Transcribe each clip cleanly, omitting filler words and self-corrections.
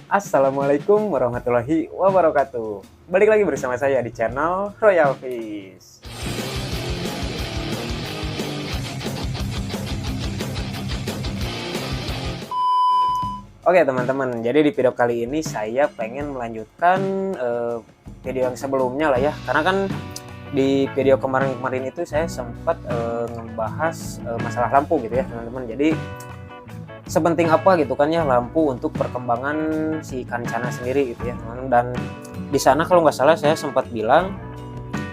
Assalamualaikum warahmatullahi wabarakatuh. Balik lagi bersama saya di channel Royal Fish. Oke teman-teman, jadi di video kali ini saya pengen melanjutkan video yang sebelumnya lah ya. Karena kan di video kemarin-kemarin itu saya sempat ngebahas masalah lampu gitu ya teman-teman. Jadi sepenting apa gitu kan ya lampu untuk perkembangan si ikan cana sendiri gitu ya teman-teman. Dan di sana kalau nggak salah saya sempat bilang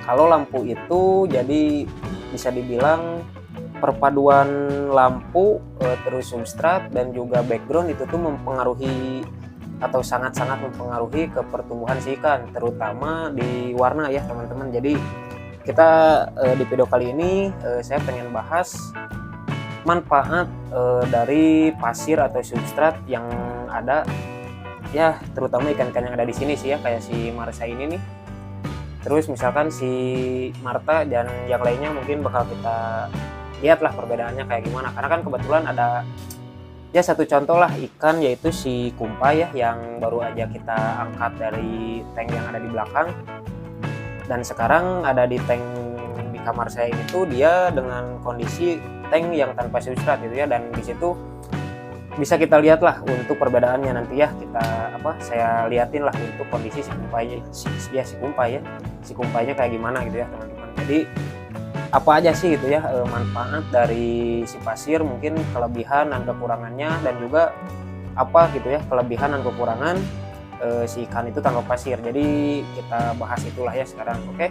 kalau lampu itu jadi bisa dibilang perpaduan lampu terus substrat dan juga background itu tuh mempengaruhi atau sangat-sangat mempengaruhi ke pertumbuhan si ikan, terutama di warna ya teman-teman. Jadi kita di video kali ini saya pengen bahas manfaat dari pasir atau substrat yang ada ya, terutama ikan-ikan yang ada di sini sih ya, kayak si Marsa ini nih. Terus misalkan si Marta dan yang lainnya mungkin bakal kita lihatlah perbedaannya kayak gimana. Karena kan kebetulan ada ya satu contoh lah ikan, yaitu si kumpai ya, yang baru aja kita angkat dari tank yang ada di belakang. Dan sekarang ada di tank di kamar saya ini tuh dia dengan kondisi tank yang tanpa substrat gitu ya. Dan di situ bisa kita lihat lah untuk perbedaannya nanti ya, saya liatin lah untuk kondisi si kumpainya, si kumpainya kayak gimana gitu ya teman-teman. Jadi apa aja sih gitu ya manfaat dari si pasir, mungkin kelebihan dan kekurangannya, dan juga apa gitu ya kelebihan dan kekurangan si ikan itu tanpa pasir. Jadi kita bahas itulah ya sekarang. Oke,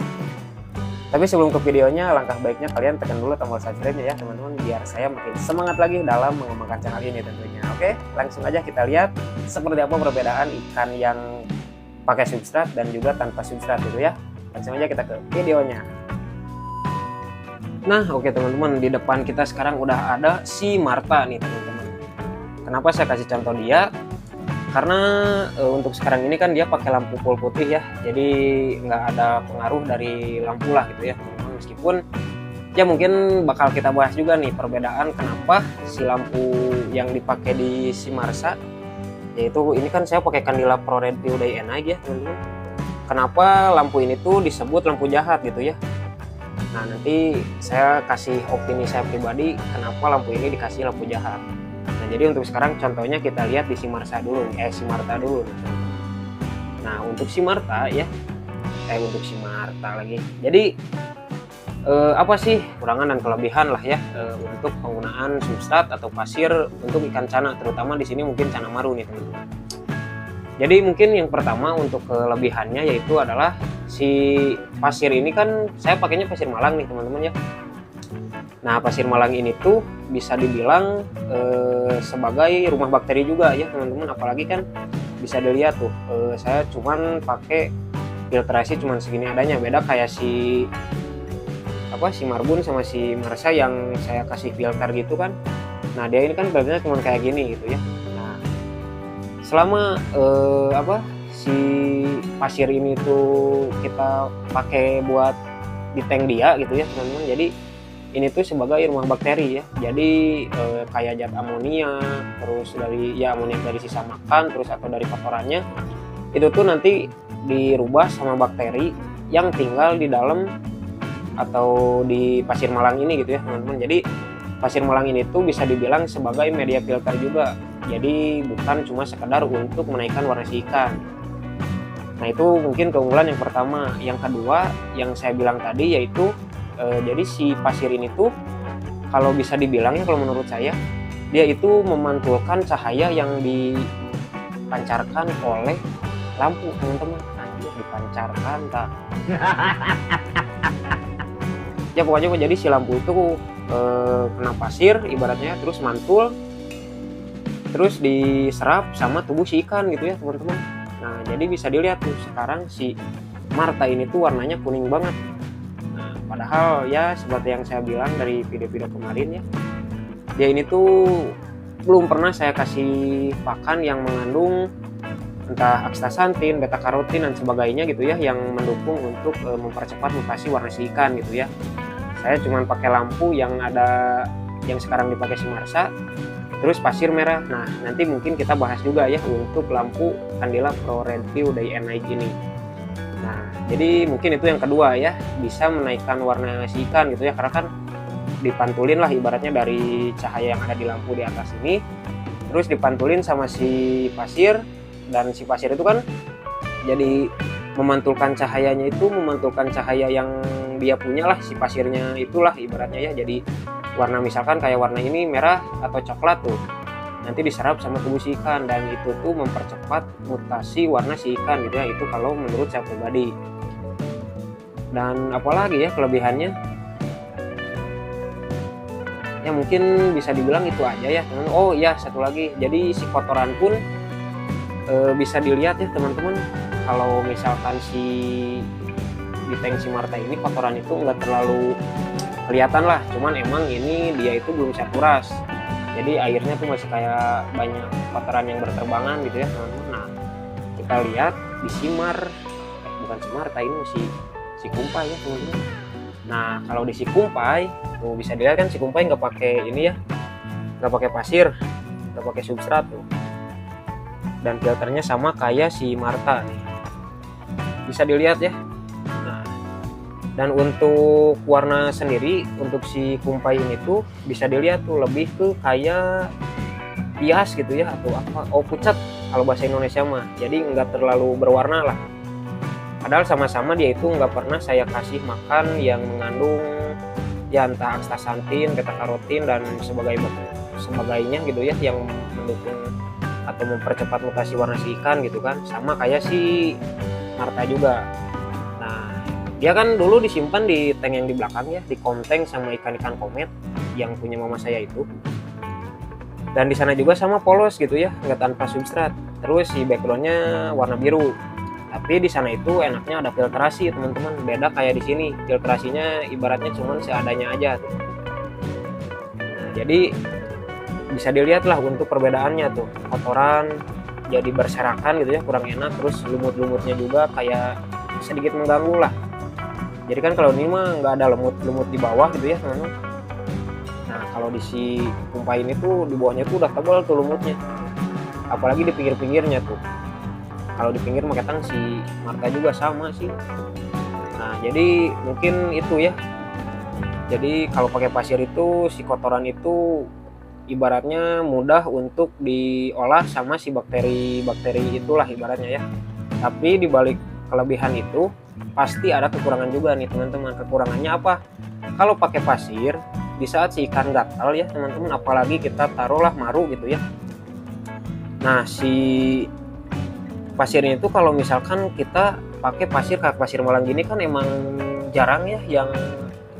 tapi sebelum ke videonya, langkah baiknya kalian tekan dulu tombol subscribe-nya ya teman-teman, biar saya makin semangat lagi dalam mengembangkan channel ini tentunya. Oke, langsung aja kita lihat seperti apa perbedaan ikan yang pakai substrat dan juga tanpa substrat gitu ya. Langsung aja kita ke videonya. Nah oke teman-teman, di depan kita sekarang udah ada si Marta nih teman-teman. Kenapa saya kasih contoh dia? Karena untuk sekarang ini kan dia pakai lampu full putih ya, jadi nggak ada pengaruh dari lampu lah gitu ya teman-teman. Meskipun ya mungkin bakal kita bahas juga nih perbedaan kenapa si lampu yang dipakai di si Marsa, yaitu ini kan saya pakai Candela Pro Red Day and Night ya teman-teman. Kenapa lampu ini tuh disebut lampu jahat gitu ya? Nah nanti saya kasih opini saya pribadi kenapa lampu ini dikasih lampu jahat. Nah jadi untuk sekarang contohnya kita lihat di si Marta dulu. Nah untuk si Marta ya, untuk si Marta lagi. Jadi apa sih kurangan dan kelebihan lah ya untuk penggunaan substrat atau pasir untuk ikan cana, terutama di sini mungkin cana maru nih teman-teman. Jadi mungkin yang pertama untuk kelebihannya yaitu adalah si pasir ini kan saya pakainya pasir Malang nih teman-teman ya. Nah pasir Malang ini tuh bisa dibilang sebagai rumah bakteri juga ya teman-teman. Apalagi kan bisa dilihat tuh saya cuman pakai filtrasi cuman segini adanya, beda kayak si Marbun sama si Marsa yang saya kasih filter gitu kan. Nah dia ini kan filternya cuman kayak gini gitu ya. Selama si pasir ini tuh kita pakai buat di tank dia gitu ya teman-teman. Jadi ini tuh sebagai rumah bakteri ya. Jadi kayak zat amonia, terus dari ya amonia dari sisa makan, terus atau dari kotorannya itu tuh nanti dirubah sama bakteri yang tinggal di dalam atau di pasir Malang ini gitu ya teman-teman. Jadi pasir Malang ini tuh bisa dibilang sebagai media filter juga. Jadi bukan cuma sekedar untuk menaikkan warna si ikan. Nah itu mungkin keunggulan yang pertama. Yang kedua yang saya bilang tadi yaitu jadi si pasir ini tuh kalau bisa dibilang ya, kalau menurut saya dia itu memantulkan cahaya yang dipancarkan oleh lampu teman-teman. Anjir, dipancarkan tak? Ya pokoknya jadi si lampu itu kena pasir ibaratnya, terus mantul, terus diserap sama tubuh si ikan gitu ya teman-teman. Nah jadi bisa dilihat tuh sekarang si Marta ini tuh warnanya kuning banget. Nah padahal ya seperti yang saya bilang dari video-video kemarin ya, dia ini tuh belum pernah saya kasih pakan yang mengandung entah astaxanthin, beta karotin dan sebagainya gitu ya, yang mendukung untuk mempercepat mutasi warna si ikan gitu ya. Saya cuma pakai lampu yang sekarang dipakai si Marsa, terus pasir merah. Nah, nanti mungkin kita bahas juga ya untuk lampu Candela Pro Red View Day and Night ini. Nah, jadi mungkin itu yang kedua ya, bisa menaikkan warna si ikan gitu ya, karena kan dipantulin lah ibaratnya dari cahaya yang ada di lampu di atas ini, terus dipantulin sama si pasir, dan si pasir itu kan jadi memantulkan cahayanya, itu memantulkan cahaya yang dia punya lah, si pasirnya itulah ibaratnya ya. Jadi warna misalkan kayak warna ini merah atau coklat tuh, nanti diserap sama tubuh si ikan, dan itu tuh mempercepat mutasi warna si ikan gitu ya. Itu kalau menurut saya pribadi. Dan apalagi ya kelebihannya, ya mungkin bisa dibilang itu aja ya teman. Oh iya, satu lagi, jadi si kotoran pun bisa dilihat ya teman-teman. Kalau misalkan di tank si Marta ini kotoran itu nggak terlalu kelihatan lah, cuman emang ini dia itu belum bisa kuras, jadi airnya tuh masih kayak banyak kotoran yang berterbangan gitu ya teman-teman. Nah, kita lihat di bukan si Marta ini, si Kumpai ya teman-teman. Nah, kalau di si Kumpai tuh bisa dilihat kan si Kumpai nggak pakai ini ya, nggak pakai pasir, nggak pakai substrat tuh, dan filternya sama kayak si Marta nih, bisa dilihat ya. Nah, dan untuk warna sendiri untuk si Kumpai ini tuh bisa dilihat tuh lebih ke kayak pias gitu ya, atau apa, pucat kalau bahasa Indonesia mah, jadi nggak terlalu berwarna lah. Padahal sama-sama dia itu nggak pernah saya kasih makan yang mengandung ya entah astaxanthin, beta-karotin dan sebagainya gitu ya, yang mendukung atau mempercepat mutasi warna si ikan gitu kan, sama kayak si Marta juga. Nah, dia kan dulu disimpan di tank yang di belakang ya, di konteng sama ikan-ikan komet yang punya mama saya itu, dan di sana juga sama polos gitu ya, nggak tanpa substrat. Terus si backgroundnya warna biru, tapi di sana itu enaknya ada filtrasi teman-teman, beda kayak di sini filtrasinya ibaratnya cuman seadanya aja tuh. Nah, jadi bisa dilihat lah untuk perbedaannya tuh, kotoran jadi berserakan gitu ya, kurang enak, terus lumut-lumutnya juga kayak sedikit mengganggu lah. Jadi kan kalau ini mah nggak ada lumut di bawah gitu ya teman-teman. Nah, kalau di si Kumpai ini tuh di bawahnya tuh udah tebal tuh lumutnya, apalagi di pinggir-pinggirnya tuh. Kalau di pinggir mah ketang si Marta juga sama sih. Nah, jadi mungkin itu ya, jadi kalau pakai pasir itu si kotoran itu ibaratnya mudah untuk diolah sama si bakteri-bakteri itulah ibaratnya ya. Tapi dibalik kelebihan itu pasti ada kekurangan juga nih teman-teman. Kekurangannya apa? Kalau pakai pasir di saat si ikan gatal ya teman-teman, apalagi kita taruhlah maru gitu ya. Nah, si pasirnya itu kalau misalkan kita pakai pasir kayak pasir Malang gini kan emang jarang ya yang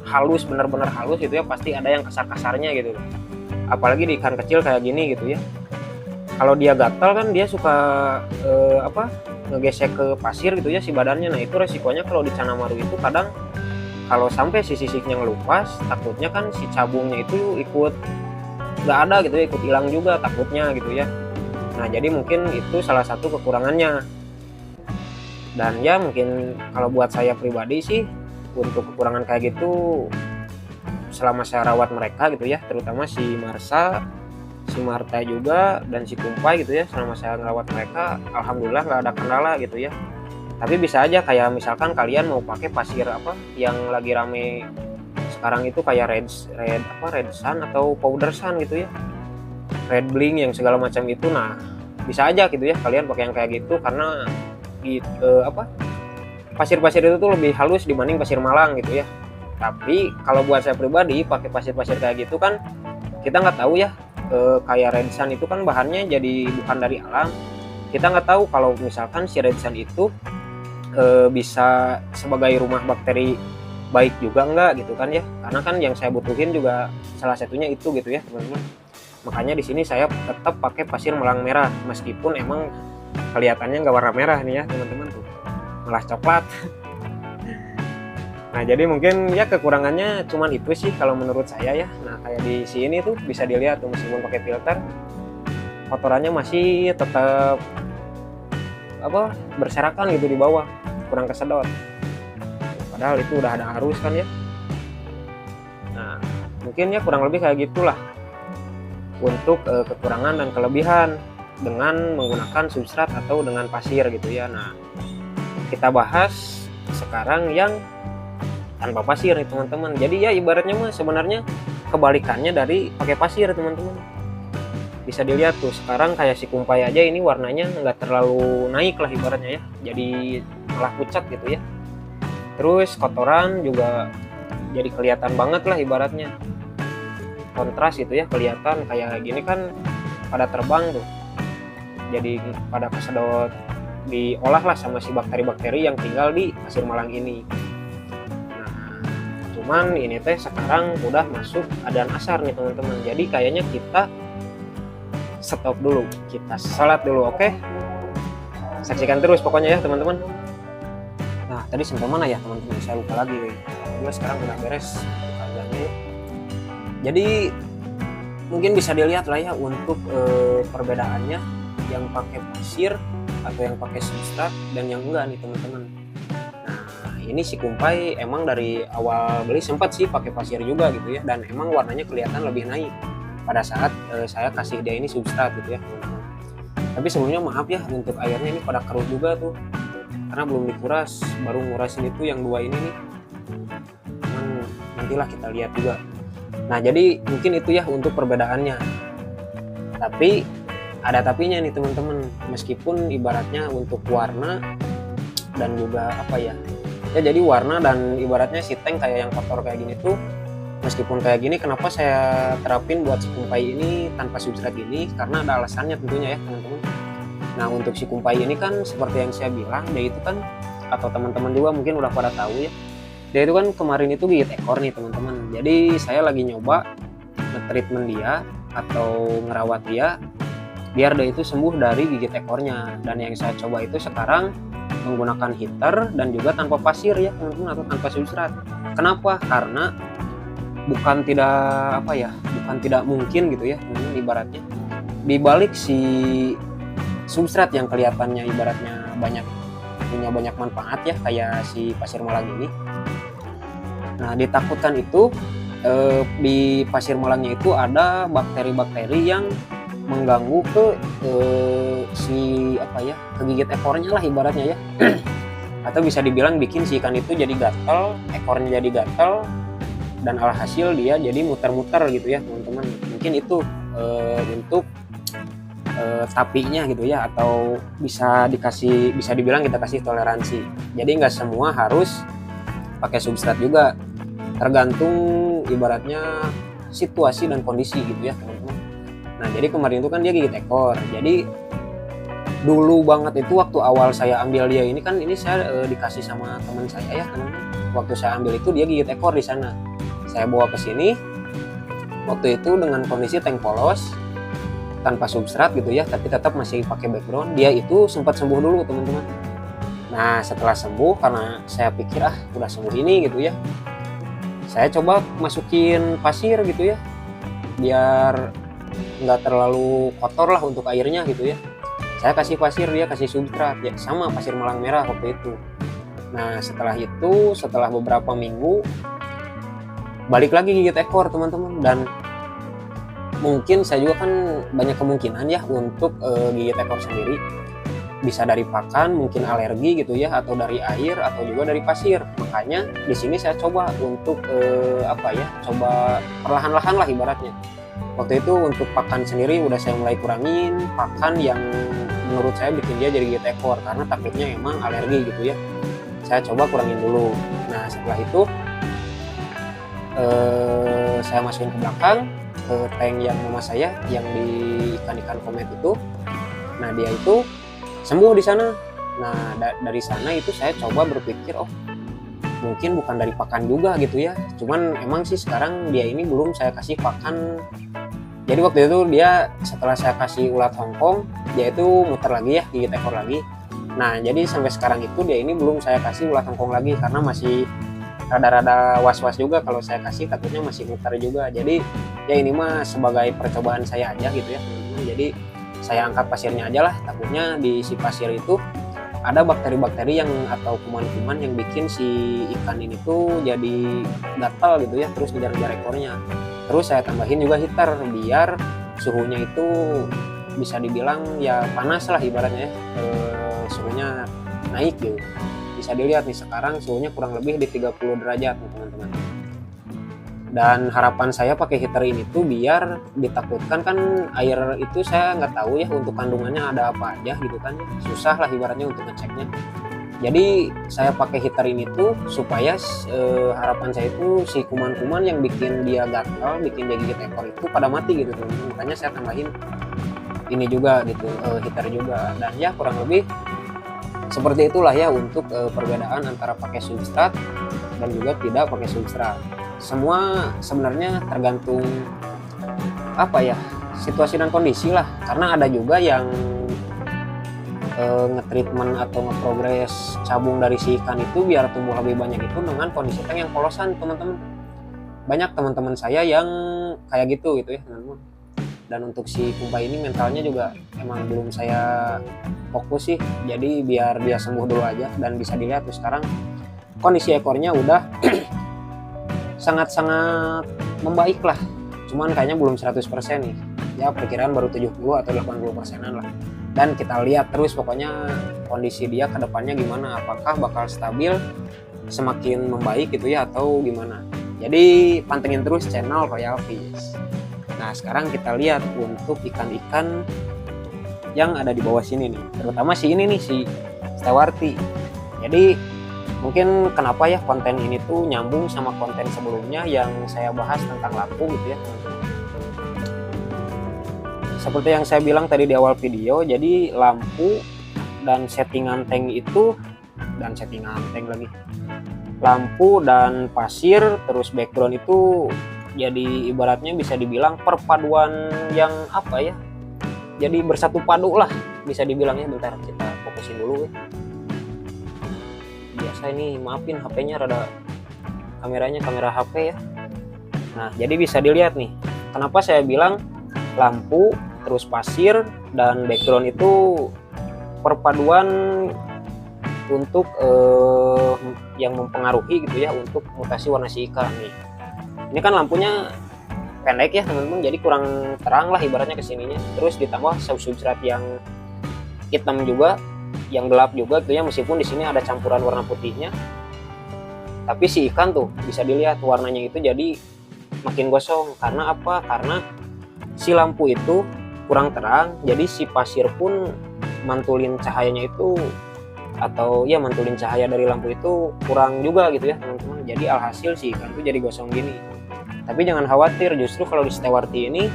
halus, benar-benar halus gitu ya, pasti ada yang kasar-kasarnya gitu. Apalagi di ikan kecil kayak gini gitu ya, kalau dia gatal kan dia suka ngegesek ke pasir gitu ya si badannya. Nah, itu resikonya kalau di Cana Maru itu kadang kalau sampai si sisiknya ngelupas, takutnya kan si cabungnya itu ikut nggak ada gitu ya, ikut hilang juga takutnya gitu ya. Nah, jadi mungkin itu salah satu kekurangannya. Dan ya mungkin kalau buat saya pribadi sih, untuk kekurangan kayak gitu selama saya rawat mereka gitu ya, terutama si Marsa, si Marta juga, dan si Kumpai gitu ya, selama saya ngerawat mereka alhamdulillah nggak ada kendala gitu ya. Tapi bisa aja kayak misalkan kalian mau pakai pasir apa yang lagi rame sekarang itu kayak red sun atau powder sun gitu ya, red bling yang segala macam itu. Nah, bisa aja gitu ya kalian pakai yang kayak gitu, karena pasir-pasir itu tuh lebih halus dibanding pasir Malang gitu ya. Tapi kalau buat saya pribadi pakai pasir-pasir kayak gitu kan kita nggak tahu ya, kayak red sun itu kan bahannya jadi bukan dari alam. Kita nggak tahu kalau misalkan si red sun itu bisa sebagai rumah bakteri baik juga enggak gitu kan ya, karena kan yang saya butuhin juga salah satunya itu gitu ya teman-teman. Makanya di sini saya tetap pakai pasir Malang merah, meskipun emang kelihatannya nggak warna merah nih ya teman-teman tuh, malah coklat. Nah, jadi mungkin ya kekurangannya cuman itu sih kalau menurut saya ya. Nah, kayak di sini tuh bisa dilihat tuh, meskipun pakai filter kotorannya masih tetap berserakan gitu di bawah, kurang kesedot. Padahal itu udah ada arus kan ya. Nah, mungkin ya kurang lebih kayak gitulah untuk kekurangan dan kelebihan dengan menggunakan substrat atau dengan pasir gitu ya. Nah, kita bahas sekarang yang tanpa pasir nih teman-teman. Jadi ya ibaratnya mah sebenarnya kebalikannya dari pakai pasir teman-teman. Bisa dilihat tuh sekarang kayak si kumpai aja ini warnanya nggak terlalu naik lah ibaratnya ya, jadi malah pucat gitu ya. Terus kotoran juga jadi kelihatan banget lah ibaratnya, kontras gitu ya, kelihatan kayak gini kan pada terbang tuh, jadi pada kesedot, diolah lah sama si bakteri-bakteri yang tinggal di pasir malang ini. Nah, cuman ini teh sekarang udah masuk adaan asar nih teman-teman, jadi kayaknya kita stop dulu, kita salat dulu, oke? Saksikan terus pokoknya ya teman-teman. Nah, tadi sampai mana ya teman-teman? Saya lupa lagi. Sekarang udah beres keadaannya. Jadi mungkin bisa dilihat lah ya untuk perbedaannya yang pakai pasir atau yang pakai substrat dan yang enggak nih teman-teman. Nah, ini si kumpai emang dari awal beli sempat sih pakai pasir juga gitu ya, dan emang warnanya kelihatan lebih naik pada saat saya kasih dia ini substrat gitu ya teman-teman. Tapi sebelumnya maaf ya untuk airnya ini pada keruh juga tuh, karena belum dikuras, baru ngurasin itu yang dua ini nih. Cuman nantilah kita lihat juga. Nah, jadi mungkin itu ya untuk perbedaannya. Tapi ada tapinya nih teman-teman, meskipun ibaratnya untuk warna dan juga apa ya, jadi warna dan ibaratnya si tank kayak yang kotor kayak gini tuh, meskipun kayak gini, kenapa saya terapin buat si kumpai ini tanpa substrat ini, karena ada alasannya tentunya ya teman-teman. Nah, untuk si kumpai ini kan seperti yang saya bilang, dia itu kan, atau teman-teman juga mungkin udah pada tahu ya, dia itu kan kemarin itu gigit ekor nih teman-teman. Jadi saya lagi nyoba nge-treatment dia atau ngerawat dia biar dia itu sembuh dari gigit ekornya. Dan yang saya coba itu sekarang menggunakan heater dan juga tanpa pasir ya teman-teman, atau tanpa substrat. Kenapa? Karena bukan tidak mungkin gitu ya ibaratnya, dibalik si substrat yang kelihatannya ibaratnya punya banyak manfaat ya kayak si pasir malang ini. Nah, ditakutkan itu di pasir malangnya itu ada bakteri-bakteri yang mengganggu ke kegigit ekornya lah ibaratnya ya. Atau bisa dibilang bikin si ikan itu jadi gatal, ekornya jadi gatal, dan alhasil dia jadi muter-muter gitu ya teman-teman. Mungkin itu untuk tapinya gitu ya, atau bisa dibilang kita kasih toleransi. Jadi nggak semua harus pakai substrat juga, tergantung ibaratnya situasi dan kondisi gitu ya teman-teman. Nah, jadi kemarin itu kan dia gigit ekor. Jadi dulu banget itu waktu awal saya ambil dia ini kan, ini saya dikasih sama teman saya ya teman-teman. Waktu saya ambil itu dia gigit ekor di sana. Saya bawa ke sini waktu itu dengan kondisi tank polos tanpa substrat gitu ya, tapi tetap masih pakai background. Dia itu sempat sembuh dulu teman-teman. Nah, setelah sembuh, karena saya pikir udah sembuh ini gitu ya, saya coba masukin pasir gitu ya, biar nggak terlalu kotor lah untuk airnya gitu ya. Saya kasih pasir, dia kasih substrat ya, sama pasir malang merah waktu itu. Nah, setelah beberapa minggu balik lagi gigit ekor teman-teman. Dan mungkin saya juga kan banyak kemungkinan ya untuk gigit ekor sendiri, bisa dari pakan, mungkin alergi gitu ya, atau dari air, atau juga dari pasir. Makanya di sini saya coba untuk coba perlahan-lahan lah ibaratnya. Waktu itu untuk pakan sendiri udah saya mulai kurangin pakan yang menurut saya bikin dia jadi gigit ekor, karena takutnya emang alergi gitu ya. Saya coba kurangin dulu. Nah, setelah itu saya masukin ke belakang ke tank yang mama saya yang di ikan-ikan komet itu. Nah, dia itu sembuh di sana. Nah, dari sana itu saya coba berpikir, mungkin bukan dari pakan juga gitu ya. Cuman emang sih sekarang dia ini belum saya kasih pakan. Jadi waktu itu dia setelah saya kasih ulat Hongkong, dia itu muter lagi ya, gigit ekor lagi. Nah, jadi sampai sekarang itu dia ini belum saya kasih ulat Hongkong lagi, karena masih rada-rada was-was juga kalau saya kasih, takutnya masih muter juga. Jadi ya ini mah sebagai percobaan saya aja gitu ya teman-teman. Jadi saya angkat pasirnya aja lah, takutnya di si pasir itu ada bakteri-bakteri yang atau kuman-kuman yang bikin si ikan ini tuh jadi gatal gitu ya, terus ngejar-ngejar ekornya. Terus saya tambahin juga heater biar suhunya itu bisa dibilang ya panas lah ibaratnya ya. Suhunya naik gitu. Bisa dilihat nih sekarang suhunya kurang lebih di 30 derajat nih teman-teman. Dan harapan saya pakai heater ini tuh biar ditakutkan kan air itu saya nggak tahu ya untuk kandungannya ada apa aja gitu kan, susah lah ibaratnya untuk ngeceknya. Jadi saya pakai heater ini tuh supaya harapan saya itu si kuman-kuman yang bikin dia gatal, bikin dia gigit ekor itu pada mati gitu teman-teman. Makanya saya tambahin ini juga gitu, heater juga. Dan ya kurang lebih seperti itulah ya untuk perbedaan antara pakai substrat dan juga tidak pakai substrat. Semua sebenarnya tergantung apa ya, situasi dan kondisi lah, karena ada juga yang ngetreatment atau ngeprogres cabung dari si ikan itu biar tumbuh lebih banyak itu dengan kondisi tank yang polosan teman-teman. Banyak teman-teman saya yang kayak gitu ya teman-teman. Dan untuk si Kumpai ini mentalnya juga emang belum saya fokus sih, jadi biar dia sembuh dulu aja. Dan bisa dilihat tuh sekarang kondisi ekornya udah sangat-sangat membaik lah, cuman kayaknya belum 100% nih ya, perkiraan baru 70 atau 80%an lah. Dan kita lihat terus pokoknya kondisi dia ke depannya gimana, apakah bakal stabil semakin membaik gitu ya atau gimana. Jadi pantengin terus channel Royal Fish. Nah sekarang kita lihat untuk ikan-ikan yang ada di bawah sini nih, terutama si ini nih, si Stewarti. Jadi mungkin kenapa ya konten ini tuh nyambung sama konten sebelumnya yang saya bahas tentang lampu gitu ya. Seperti yang saya bilang tadi di awal video, jadi lampu dan settingan tank itu, lampu dan pasir terus background itu jadi ibaratnya bisa dibilang perpaduan yang apa ya, jadi bersatu padu lah bisa dibilangnya. Bentar kita fokusin dulu ya. Biasa ini maafin HP-nya rada, kameranya kamera HP ya. Nah jadi bisa dilihat nih kenapa saya bilang lampu terus pasir dan background itu perpaduan untuk yang mempengaruhi gitu ya untuk mutasi warna si ikan nih. Ini kan lampunya pendek ya teman-teman, jadi kurang terang lah ibaratnya kesininya. Terus ditambah substrat yang hitam juga, yang gelap juga gitu ya, meskipun di sini ada campuran warna putihnya, tapi si ikan tuh bisa dilihat warnanya itu jadi makin gosong. Karena apa? Karena si lampu itu kurang terang, jadi si pasir pun mantulin cahayanya itu, atau ya mantulin cahaya dari lampu itu kurang juga gitu ya teman-teman. Jadi alhasil si ikan tuh jadi gosong gini. Tapi jangan khawatir, justru kalau di Stewarti ini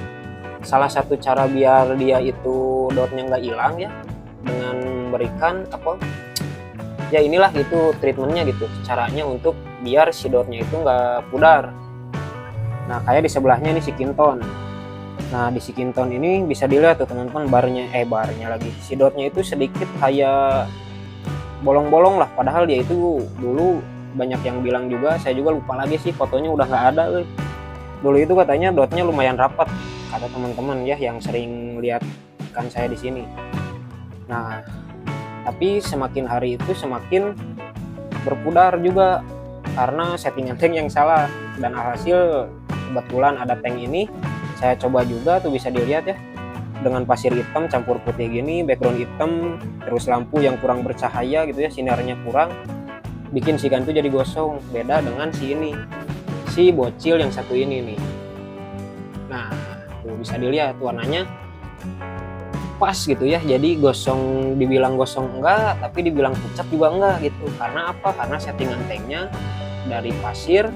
salah satu cara biar dia itu dotnya nggak hilang ya, dengan memberikan apa ya, inilah gitu treatmentnya gitu, caranya untuk biar si dotnya itu nggak pudar. Nah kayak di sebelahnya nih si Kinton. Nah di si Kinton ini bisa dilihat tuh teman-teman, barnya lagi, si dotnya itu sedikit kayak bolong-bolong lah, padahal dia itu dulu banyak yang bilang juga, saya juga lupa lagi sih fotonya udah nggak ada. Dulu itu katanya dotnya lumayan rapat kata teman-teman ya yang sering lihat ikan saya di sini. Nah tapi semakin hari itu semakin berpudar juga karena settingan tank yang salah. Dan alhasil kebetulan ada tank ini, saya coba juga tuh bisa dilihat ya, dengan pasir hitam campur putih gini, background hitam, terus lampu yang kurang bercahaya gitu ya, sinarnya kurang, bikin si ikan tuh jadi gosong. Beda dengan si ini, si bocil yang satu ini nih. Nah tuh bisa dilihat warnanya pas gitu ya, jadi gosong, dibilang gosong enggak, tapi dibilang pucat juga enggak gitu. Karena apa? Karena settingan tanknya dari pasir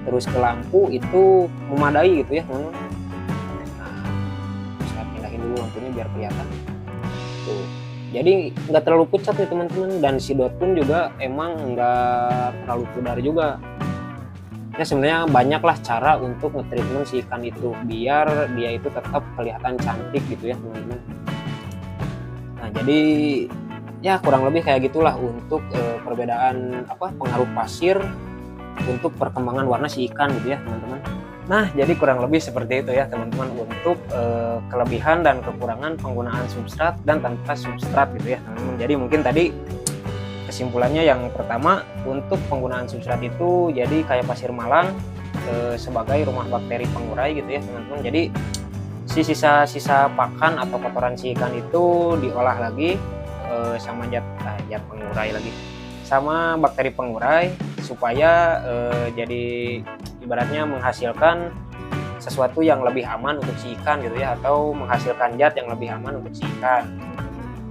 terus ke lampu itu memadai gitu ya teman-teman. Nah saya pindahin dulu lampunya biar kelihatan tuh, jadi nggak terlalu pucat nih teman-teman. Dan si dot pun juga emang nggak terlalu pudar juga ya. Sebenarnya banyaklah cara untuk nge-treatment si ikan itu biar dia itu tetap kelihatan cantik gitu ya teman-teman. Nah jadi ya kurang lebih kayak gitulah untuk perbedaan apa, pengaruh pasir untuk perkembangan warna si ikan gitu ya teman-teman. Nah jadi kurang lebih seperti itu ya teman-teman untuk kelebihan dan kekurangan penggunaan substrat dan tanpa substrat gitu ya teman-teman. Jadi mungkin tadi kesimpulannya yang pertama, untuk penggunaan substrat itu jadi kayak pasir malang sebagai rumah bakteri pengurai gitu ya teman-teman. Jadi si sisa-sisa pakan atau kotoran si ikan itu diolah lagi sama zat pengurai lagi, sama bakteri pengurai, supaya jadi ibaratnya menghasilkan sesuatu yang lebih aman untuk si ikan gitu ya, atau menghasilkan zat yang lebih aman untuk si ikan.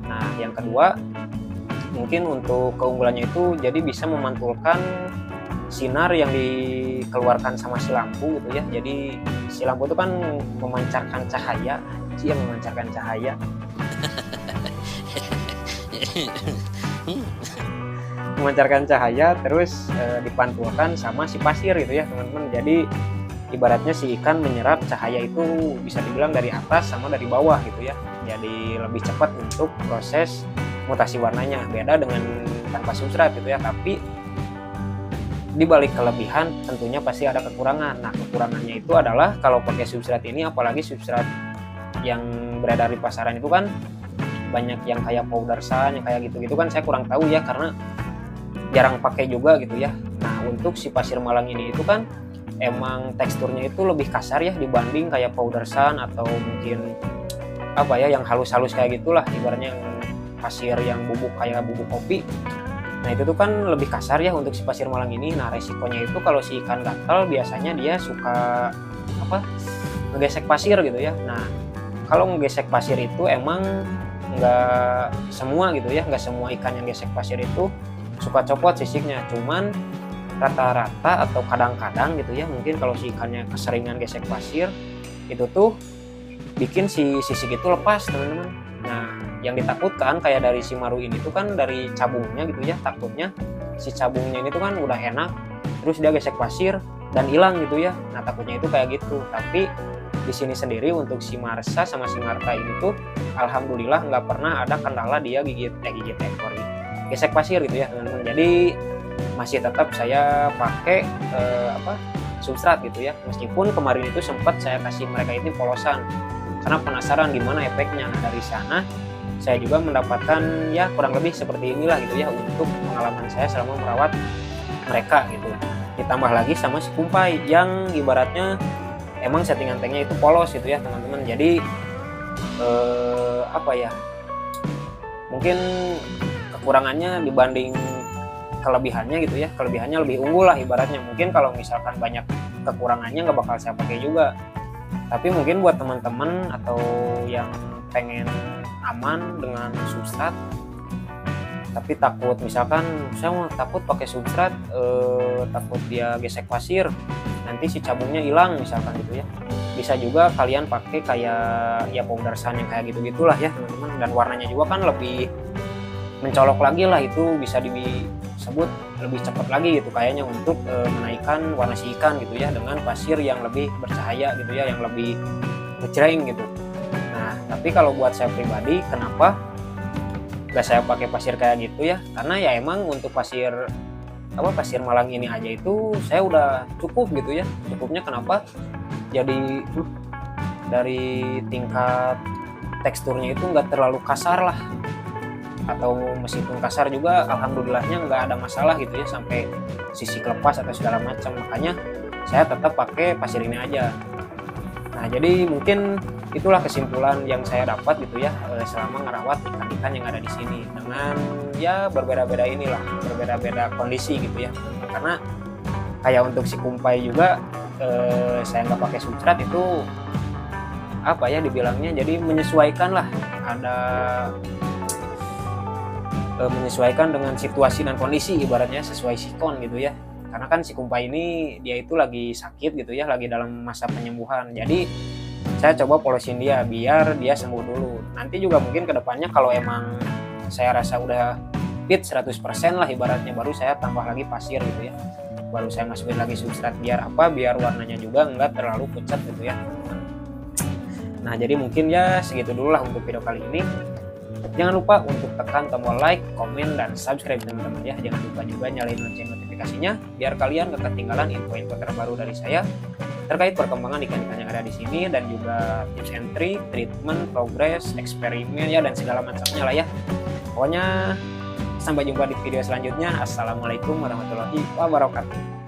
Nah, yang kedua mungkin untuk keunggulannya itu jadi bisa memantulkan sinar yang dikeluarkan sama si lampu gitu ya. Jadi si lampu itu kan memancarkan cahaya, memancarkan cahaya. Memancarkan cahaya terus dipantulkan sama si pasir gitu ya teman-teman. Jadi ibaratnya si ikan menyerap cahaya itu bisa dibilang dari atas sama dari bawah gitu ya. Jadi lebih cepat untuk proses mutasi warnanya, beda dengan tanpa substrat gitu ya. Tapi di balik kelebihan tentunya pasti ada kekurangan. Nah, kekurangannya itu adalah kalau pakai substrat ini, apalagi substrat yang beredar di pasaran itu kan banyak yang kayak powder sun, yang kayak gitu-gitu kan saya kurang tahu ya, karena jarang pakai juga gitu ya. Nah, untuk si pasir malang ini itu kan emang teksturnya itu lebih kasar ya dibanding kayak powder sun atau mungkin apa ya yang halus-halus kayak gitulah, ibaratnya yang pasir yang bubuk kayak bubuk kopi. Nah, itu tuh kan lebih kasar ya untuk si pasir malang ini. Nah, resikonya itu kalau si ikan gatal biasanya dia suka ngegesek pasir gitu ya. Nah, kalau ngegesek pasir itu emang nggak semua gitu ya, nggak semua ikan yang gesek pasir itu suka copot sisiknya, cuman rata-rata atau kadang-kadang gitu ya, mungkin kalau si ikannya keseringan gesek pasir itu tuh bikin si sisik itu lepas teman-teman. Nah, yang ditakutkan kayak dari si maru ini tuh kan dari cabungnya gitu ya, takutnya si cabungnya ini tuh kan udah enak terus dia gesek pasir dan hilang gitu ya. Nah, takutnya itu kayak gitu. Tapi di sini sendiri untuk si Marsa sama si Marta ini tuh alhamdulillah nggak pernah ada kendala dia gigit ekor gesek pasir gitu ya teman-teman. Jadi masih tetap saya pakai substrat gitu ya, meskipun kemarin itu sempat saya kasih mereka ini polosan karena penasaran gimana efeknya. Nah, dari sana saya juga mendapatkan ya kurang lebih seperti inilah gitu ya untuk pengalaman saya selama merawat mereka gitu. Ditambah lagi sama si kumpai yang ibaratnya emang settingan tanknya itu polos gitu ya teman-teman. Jadi mungkin kekurangannya dibanding kelebihannya gitu ya, kelebihannya lebih unggul lah ibaratnya. Mungkin kalau misalkan banyak kekurangannya nggak bakal saya pakai juga, tapi mungkin buat teman-teman atau yang pengen aman dengan substrat tapi takut, misalkan saya mau takut pakai substrat takut dia gesek pasir nanti si cabungnya hilang misalkan gitu ya, bisa juga kalian pakai kayak ya powder sun yang kayak gitu-gitulah ya teman-teman. Dan warnanya juga kan lebih mencolok lagi lah, itu bisa disebut lebih cepat lagi gitu kayaknya untuk menaikkan warna si ikan gitu ya dengan pasir yang lebih bercahaya gitu ya, yang lebih ngejreng gitu. Nah, tapi kalau buat saya pribadi kenapa gak saya pakai pasir kayak gitu ya, karena ya emang untuk pasir malang ini aja itu saya udah cukup gitu ya. Cukupnya kenapa, jadi dari tingkat teksturnya itu nggak terlalu kasar lah, atau meskipun kasar juga alhamdulillahnya nggak ada masalah gitu ya sampai sisik lepas atau segala macam. Makanya saya tetap pakai pasir ini aja. Nah, jadi mungkin itulah kesimpulan yang saya dapat gitu ya selama ngerawat ikan-ikan yang ada di sini dengan ya berbeda-beda kondisi gitu ya. Karena kayak untuk si kumpai juga saya nggak pakai substrat itu dibilangnya jadi menyesuaikan lah, ada menyesuaikan dengan situasi dan kondisi, ibaratnya sesuai sikon gitu ya. Karena kan si kumpai ini dia itu lagi sakit gitu ya, lagi dalam masa penyembuhan. Jadi saya coba polosin dia biar dia sembuh dulu. Nanti juga mungkin kedepannya kalau emang saya rasa udah fit 100% lah ibaratnya, baru saya tambah lagi pasir gitu ya, baru saya masukin lagi substrat biar warnanya juga nggak terlalu pucat gitu ya. Nah, jadi mungkin ya segitu dulu lah untuk video kali ini. Jangan lupa untuk tekan tombol like, komen, dan subscribe teman-teman ya. Jangan lupa juga nyalain lonceng notifikasinya biar kalian gak ketinggalan info-info terbaru dari saya terkait perkembangan ikan-ikan yang ada di sini, dan juga tips and trick, treatment, progress, eksperimen ya, dan segala macamnya lah ya. Pokoknya sampai jumpa di video selanjutnya. Assalamualaikum warahmatullahi wabarakatuh.